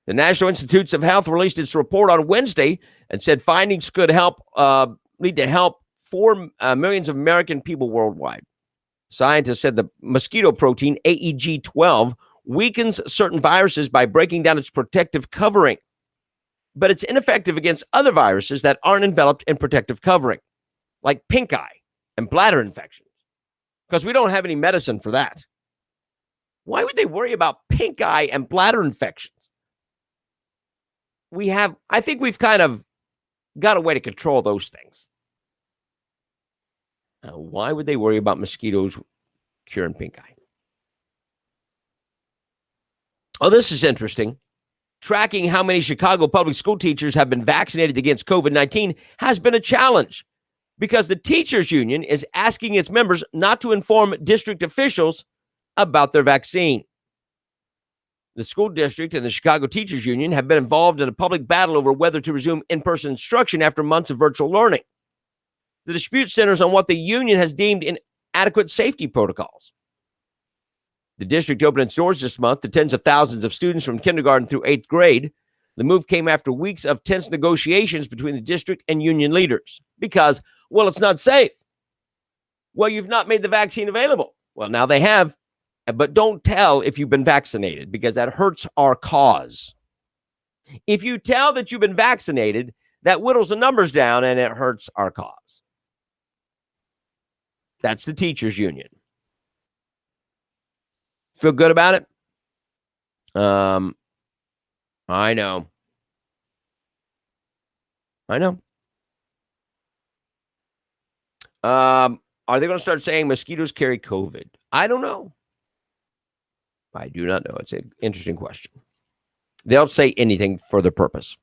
Speaker 1: The National Institutes of Health released its report on Wednesday and said findings could lead to help 4 millions of American people worldwide. Scientists said the mosquito protein, AEG12, weakens certain viruses by breaking down its protective covering. But it's ineffective against other viruses that aren't enveloped in protective covering, like pink eye and bladder infections, because we don't have any medicine for that. Why would they worry about pink eye and bladder infections? I think we've kind of got a way to control those things. Why would they worry about mosquitoes curing pink eye? Oh, this is interesting. Tracking how many Chicago public school teachers have been vaccinated against COVID-19 has been a challenge because the teachers union is asking its members not to inform district officials about their vaccine. The school district and the Chicago Teachers Union have been involved in a public battle over whether to resume in-person instruction after months of virtual learning. The dispute centers on what the union has deemed inadequate safety protocols. The district opened its doors this month to tens of thousands of students from kindergarten through 8th grade. The move came after weeks of tense negotiations between the district and union leaders because, well, it's not safe. Well, you've not made the vaccine available. Well, now they have, but don't tell if you've been vaccinated because that hurts our cause. If you tell that you've been vaccinated, that whittles the numbers down and it hurts our cause. That's the teachers union. Feel good about it? I know. Are they going to start saying mosquitoes carry COVID? I don't know. I do not know. It's an interesting question. They'll say anything for the purpose.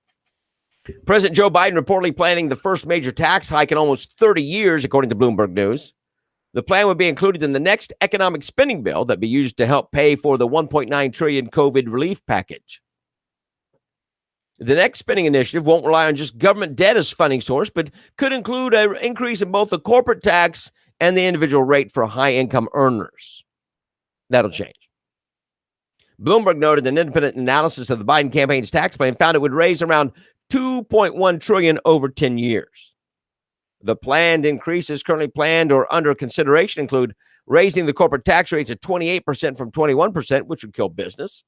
Speaker 1: President Joe Biden reportedly planning the first major tax hike in almost 30 years, according to Bloomberg News. The plan would be included in the next economic spending bill that be used to help pay for the $1.9 trillion COVID relief package. The next spending initiative won't rely on just government debt as funding source, but could include an increase in both the corporate tax and the individual rate for high-income earners. That'll change. Bloomberg noted an independent analysis of the Biden campaign's tax plan found it would raise around $2.1 trillion over 10 years. The planned increases currently planned or under consideration include raising the corporate tax rate to 28% from 21%, which would kill business.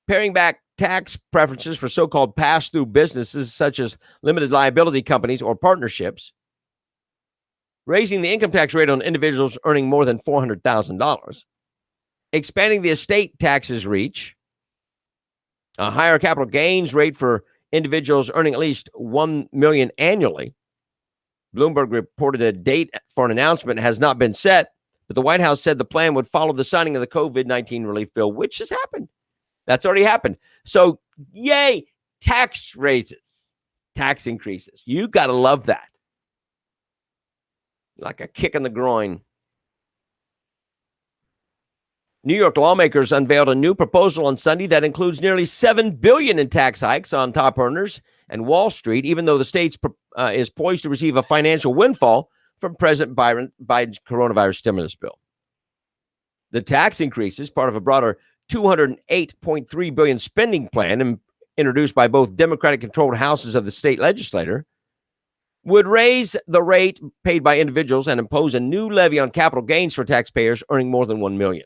Speaker 1: Paring back tax preferences for so-called pass-through businesses such as limited liability companies or partnerships. Raising the income tax rate on individuals earning more than $400,000. Expanding the estate taxes reach. A higher capital gains rate for individuals earning at least $1 million annually. Bloomberg reported a date for an announcement has not been set, but the White House said the plan would follow the signing of the COVID-19 relief bill, which has happened. That's already happened. So, yay, tax raises, tax increases. You got to love that. Like a kick in the groin. New York lawmakers unveiled a new proposal on Sunday that includes nearly $7 billion in tax hikes on top earners and Wall Street, even though the state is poised to receive a financial windfall from President Biden's coronavirus stimulus bill. The tax increase is part of a broader $208.3 billion spending plan introduced by both Democratic-controlled houses of the state legislature, would raise the rate paid by individuals and impose a new levy on capital gains for taxpayers earning more than $1 million.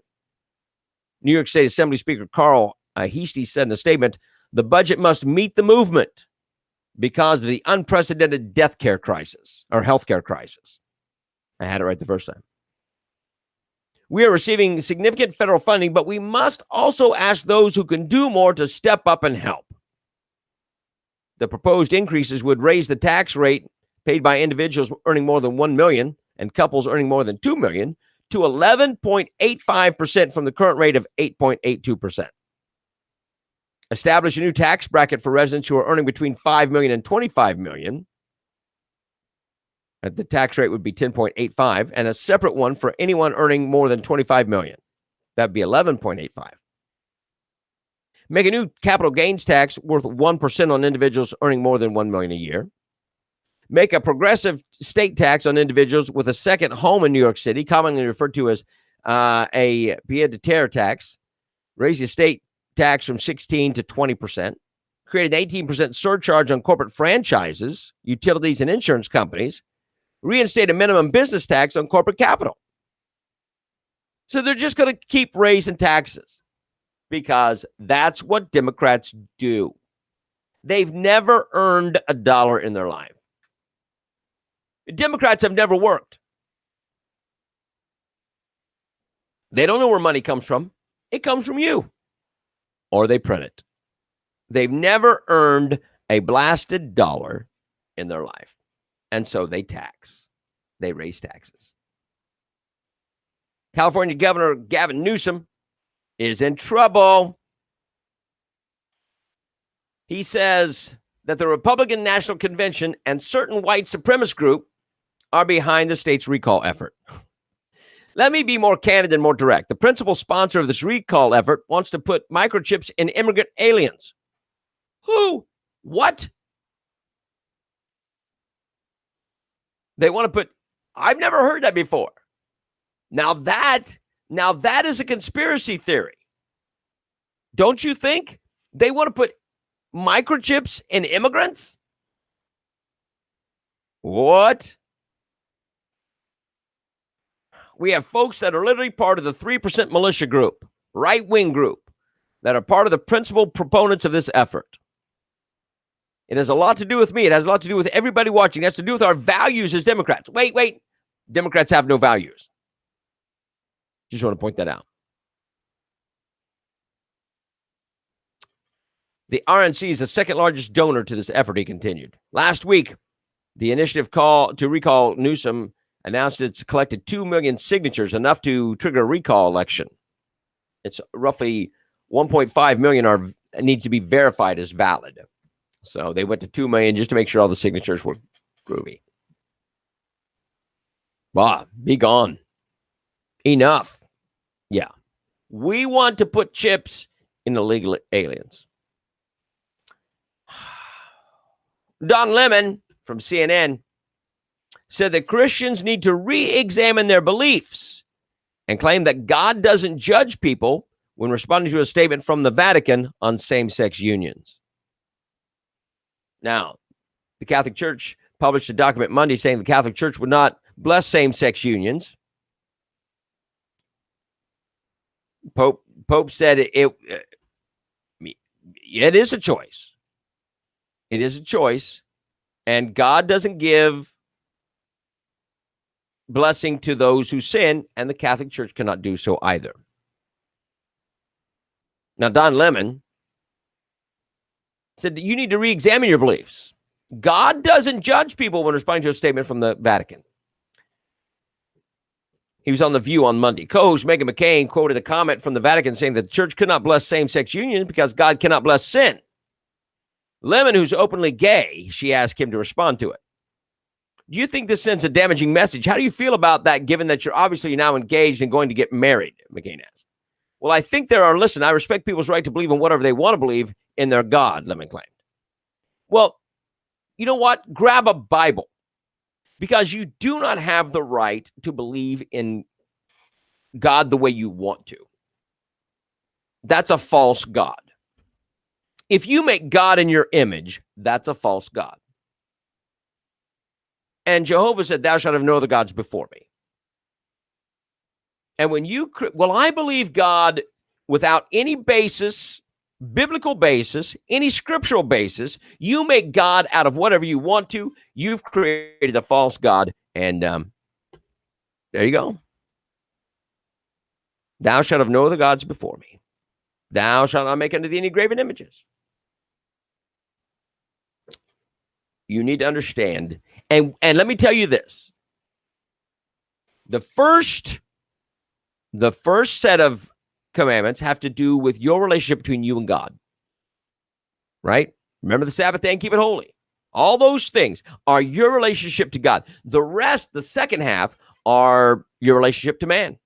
Speaker 1: New York State Assembly Speaker Carl Heastie said in a statement, the budget must meet the movement because of the unprecedented healthcare crisis. I had it right the first time. We are receiving significant federal funding, but we must also ask those who can do more to step up and help. The proposed increases would raise the tax rate paid by individuals earning more than $1 million and couples earning more than $2 million to 11.85% from the current rate of 8.82%. Establish a new tax bracket for residents who are earning between $5 million and $25 million. The tax rate would be 10.85, and a separate one for anyone earning more than $25 million. That'd be 11.85. Make a new capital gains tax worth 1% on individuals earning more than $1 million a year. Make a progressive state tax on individuals with a second home in New York City, commonly referred to as a pied-à-terre tax. Raise the state tax from 16 to 20%. Create an 18% surcharge on corporate franchises, utilities, and insurance companies. Reinstate a minimum business tax on corporate capital. So they're just going to keep raising taxes because that's what Democrats do. They've never earned a dollar in their life. Democrats have never worked. They don't know where money comes from. It comes from you. Or they print it. They've never earned a blasted dollar in their life. And so they tax. They raise taxes. California Governor Gavin Newsom is in trouble. He says that the Republican National Convention and certain white supremacist group are behind the state's recall effort. Let me be more candid and more direct. The principal sponsor of this recall effort wants to put microchips in immigrant aliens. Who? What? They want to put, I've never heard that before. Now Now, that is a conspiracy theory. Don't you think? They want to put microchips in immigrants? What? We have folks that are literally part of the 3% militia group, right-wing group, that are part of the principal proponents of this effort. It has a lot to do with me. It has a lot to do with everybody watching. It has to do with our values as Democrats. Wait. Democrats have no values. Just want to point that out. The RNC is the second largest donor to this effort, he continued. Last week, the initiative call to recall Newsom announced it's collected 2 million signatures, enough to trigger a recall election. It's roughly 1.5 million need to be verified as valid. So they went to 2 million just to make sure all the signatures were groovy. Be gone. Enough. Yeah. We want to put chips in illegal aliens. Don Lemon from CNN said that Christians need to re-examine their beliefs and claim that God doesn't judge people when responding to a statement from the Vatican on same-sex unions. Now, the Catholic Church published a document Monday saying the Catholic Church would not bless same-sex unions. Pope said it is a choice. It is a choice, and God doesn't give blessing to those who sin, and the Catholic Church cannot do so either. Now, Don Lemon said that you need to re-examine your beliefs. God doesn't judge people when responding to a statement from the Vatican. He was on The View on Monday. Co-host Meghan McCain quoted a comment from the Vatican saying that the church could not bless same-sex unions because God cannot bless sin. Lemon, who's openly gay, she asked him to respond to it. Do you think this sends a damaging message? How do you feel about that, given that you're obviously now engaged and going to get married? McCain asked. Well, I think I respect people's right to believe in whatever they want to believe in their God, Lemon claimed. Well, you know what? Grab a Bible, because you do not have the right to believe in God the way you want to. That's a false God. If you make God in your image, that's a false God. And Jehovah said, thou shalt have no other gods before me. And when I believe God without any basis, biblical basis, any scriptural basis, you make God out of whatever you want to, you've created a false God. And there you go. Thou shalt have no other gods before me. Thou shalt not make unto thee any graven images. You need to understand. And let me tell you this. The first set of commandments have to do with your relationship between you and God. Right? Remember the Sabbath day and keep it holy. All those things are your relationship to God. The rest, the second half, are your relationship to man.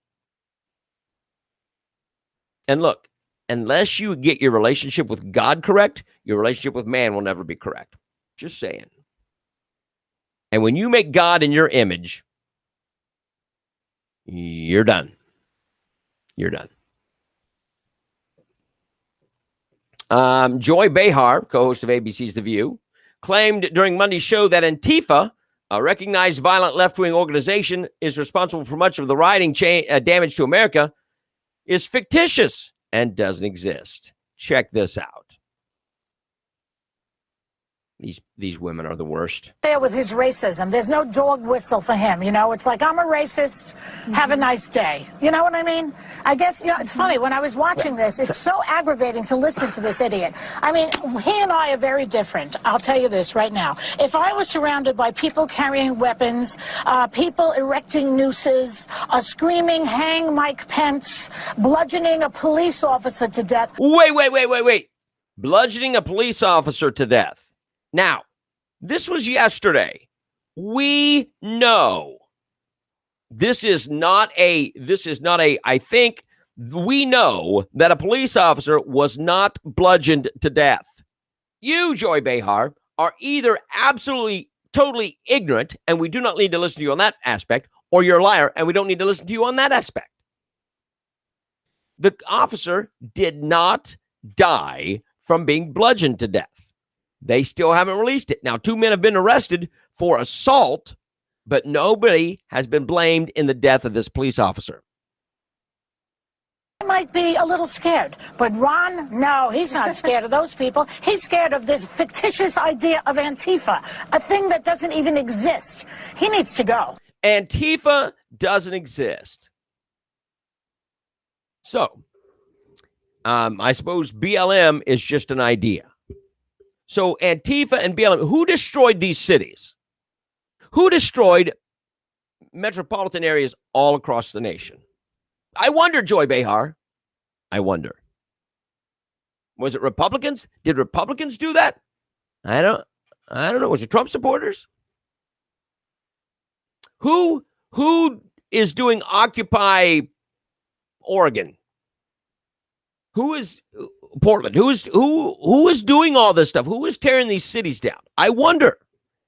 Speaker 1: And look, unless you get your relationship with God correct, your relationship with man will never be correct. Just saying. And when you make God in your image, you're done. You're done. Joy Behar, co-host of ABC's The View, claimed during Monday's show that Antifa, a recognized violent left-wing organization, is responsible for much of the rioting damage to America, is fictitious and doesn't exist. Check this out. These women are the worst.
Speaker 6: There with his racism. There's no dog whistle for him, you know? It's like, I'm a racist, have a nice day. You know what I mean? I guess, you know, it's funny, when I was watching this, it's so aggravating to listen to this idiot. I mean, he and I are very different. I'll tell you this right now. If I was surrounded by people carrying weapons, people erecting nooses, screaming, hang Mike Pence, bludgeoning a police officer to death.
Speaker 1: Wait. Bludgeoning a police officer to death. Now, this was yesterday. We know this is not a, I think we know that a police officer was not bludgeoned to death. You, Joy Behar, are either absolutely, totally ignorant, and we do not need to listen to you on that aspect, or you're a liar, and we don't need to listen to you on that aspect. The officer did not die from being bludgeoned to death. They still haven't released it. Now, 2 men have been arrested for assault, but nobody has been blamed in the death of this police officer.
Speaker 6: Might be a little scared, but Ron, no, he's not scared of those people. He's scared of this fictitious idea of Antifa, a thing that doesn't even exist. He needs to go.
Speaker 1: Antifa doesn't exist. So, I suppose BLM is just an idea. So Antifa and BLM, who destroyed these cities? Who destroyed metropolitan areas all across the nation? I wonder, Joy Behar. I wonder. Was it Republicans? Did Republicans do that? I don't know. Was it Trump supporters? Who is doing Occupy Oregon? Who is Portland? Who is doing all this stuff? Who is tearing these cities down? I wonder.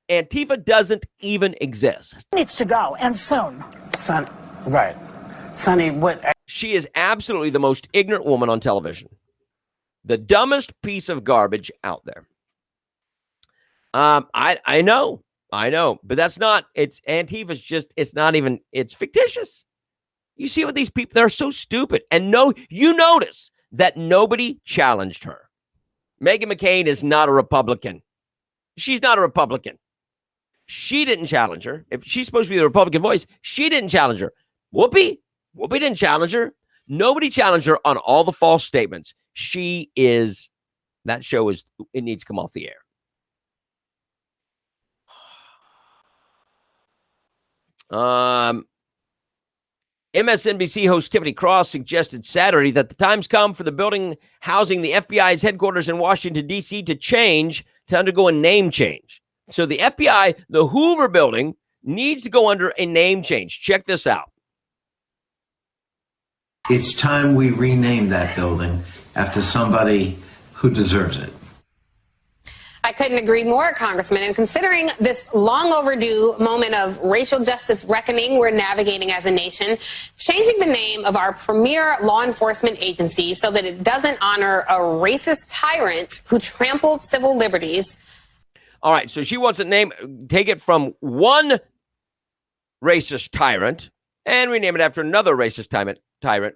Speaker 1: Antifa doesn't even exist.
Speaker 6: Needs to go, and soon.
Speaker 7: Right. Sonny, what?
Speaker 1: She is absolutely the most ignorant woman on television. The dumbest piece of garbage out there. I know, but that's not, Antifa's just, it's not even, it's fictitious. You see what these people, they're so stupid. And no, you notice that nobody challenged her. Meghan McCain is not a Republican. She's not a Republican. She didn't challenge her. If she's supposed to be the Republican voice, she didn't challenge her. Whoopi didn't challenge her. Nobody challenged her on all the false statements. That show is, it needs to come off the air. MSNBC host Tiffany Cross suggested Saturday that the time's come for the building housing the FBI's headquarters in Washington, D.C. to undergo a name change. So the FBI, the Hoover building, needs to go under a name change. Check this out.
Speaker 8: It's time we rename that building after somebody who deserves it.
Speaker 9: I couldn't agree more, Congressman. And considering this long overdue moment of racial justice reckoning we're navigating as a nation, changing the name of our premier law enforcement agency so that it doesn't honor a racist tyrant who trampled civil liberties.
Speaker 1: All right, so she wants to take it from one racist tyrant and rename it after another racist tyrant.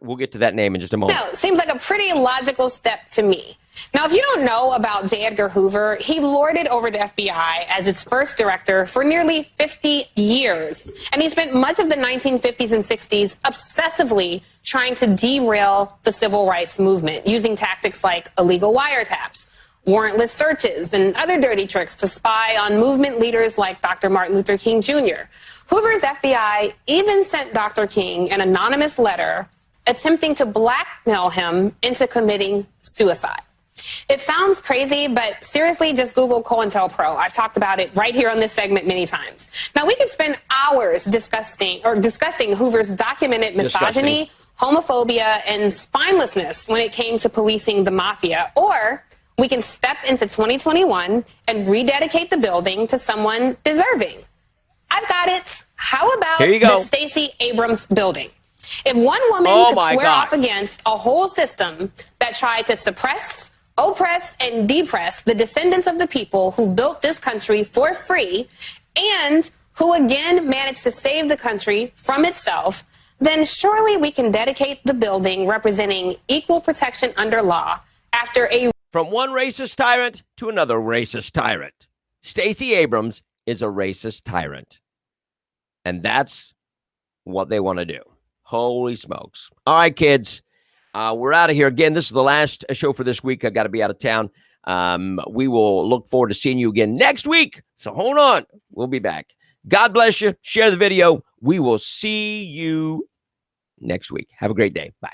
Speaker 1: We'll get to that name in just a moment.
Speaker 9: No, seems like a pretty logical step to me. Now, if you don't know about J. Edgar Hoover, he lorded over the FBI as its first director for nearly 50 years. And he spent much of the 1950s and 60s obsessively trying to derail the civil rights movement, using tactics like illegal wiretaps, warrantless searches, and other dirty tricks to spy on movement leaders like Dr. Martin Luther King Jr. Hoover's FBI even sent Dr. King an anonymous letter attempting to blackmail him into committing suicide. It sounds crazy, but seriously, just Google COINTELPRO. I've talked about it right here on this segment many times. Now, we could spend hours discussing Hoover's documented misogyny, homophobia, and spinelessness when it came to policing the mafia. Or we can step into 2021 and rededicate the building to someone deserving. I've got it. How about the Stacey Abrams building? If one woman could swear off against a whole system that tried to suppress, oppress, and depress the descendants of the people who built this country for free, and who again managed to save the country from itself, then surely we can dedicate the building representing equal protection under law after a...
Speaker 1: From one racist tyrant to another racist tyrant. Stacey Abrams is a racist tyrant. And that's what they want to do. Holy smokes. All right, kids. We're out of here. Again, this is the last show for this week. I got to be out of town. We will look forward to seeing you again next week. So hold on. We'll be back. God bless you. Share the video. We will see you next week. Have a great day. Bye.